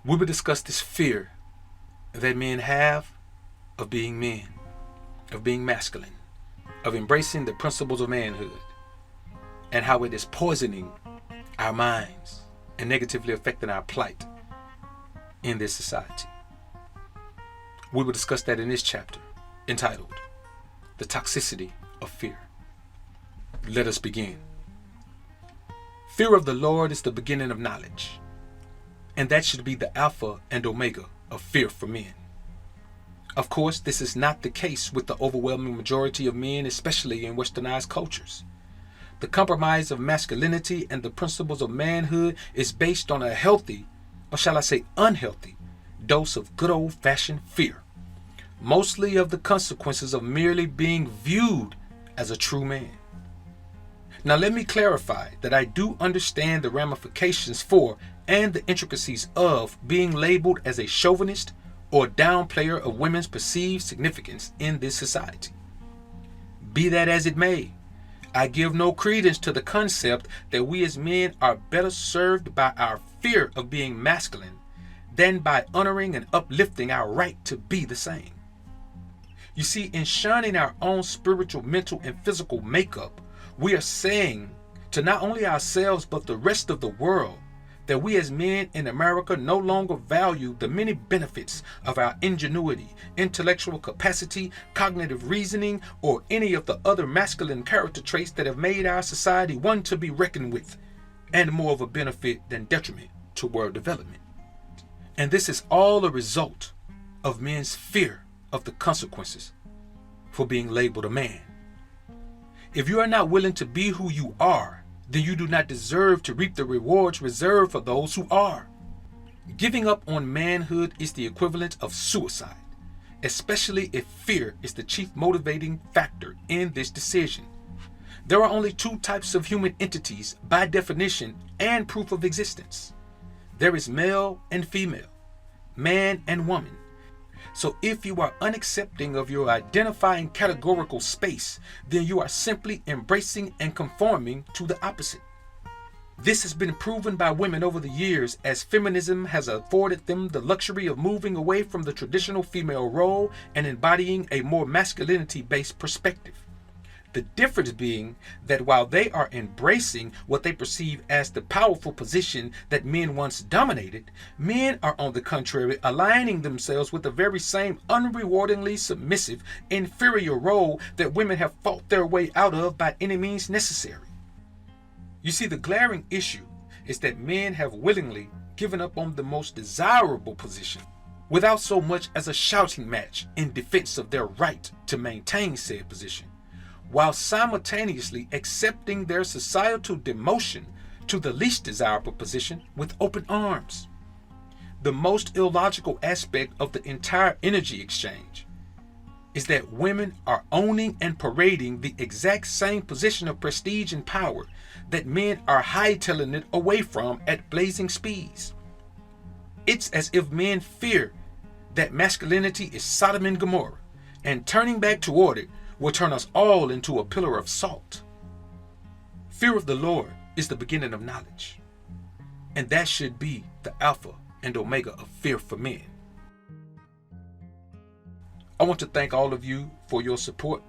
We will discuss this fear that men have of being men, of being masculine, of embracing the principles of manhood, and how it is poisoning our minds and negatively affecting our plight in this society. We will discuss that in this chapter entitled The Toxicity of Fear. Let us begin. Fear of the Lord is the beginning of knowledge, and that should be the alpha and omega of fear for men. Of course, this is not the case with the overwhelming majority of men, especially in westernized cultures. The compromise of masculinity and the principles of manhood is based on a healthy, or shall I say unhealthy, dose of good old-fashioned fear, mostly of the consequences of merely being viewed as a true man. Now let me clarify that I do understand the ramifications for and the intricacies of being labeled as a chauvinist or downplayer of women's perceived significance in this society. Be that as it may, I give no credence to the concept that we as men are better served by our fear of being masculine than by honoring and uplifting our right to be the same. You see, in shunning our own spiritual, mental, and physical makeup, we are saying to not only ourselves but the rest of the world that we as men in America no longer value the many benefits of our ingenuity, intellectual capacity, cognitive reasoning, or any of the other masculine character traits that have made our society one to be reckoned with, and more of a benefit than detriment to world development. And this is all a result of men's fear of the consequences for being labeled a man. If you are not willing to be who you are, then you do not deserve to reap the rewards reserved for those who are. Giving up on manhood is the equivalent of suicide, especially if fear is the chief motivating factor in this decision. There are only two types of human entities by definition and proof of existence. There is male and female, man and woman. So if you are unaccepting of your identifying categorical space, then you are simply embracing and conforming to the opposite. This has been proven by women over the years, as feminism has afforded them the luxury of moving away from the traditional female role and embodying a more masculinity-based perspective. The difference being that while they are embracing what they perceive as the powerful position that men once dominated, men are on the contrary aligning themselves with the very same unrewardingly submissive, inferior role that women have fought their way out of by any means necessary. You see, the glaring issue is that men have willingly given up on the most desirable position without so much as a shouting match in defense of their right to maintain said position, while simultaneously accepting their societal demotion to the least desirable position with open arms. The most illogical aspect of the entire energy exchange is that women are owning and parading the exact same position of prestige and power that men are hightailing it away from at blazing speeds. It's as if men fear that masculinity is Sodom and Gomorrah, and turning back toward it will turn us all into a pillar of salt. Fear of the Lord is the beginning of knowledge, and that should be the alpha and omega of fear for men. I want to thank all of you for your support,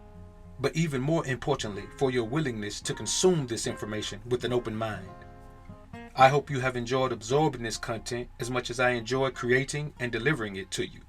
but even more importantly, for your willingness to consume this information with an open mind. I hope you have enjoyed absorbing this content as much as I enjoy creating and delivering it to you.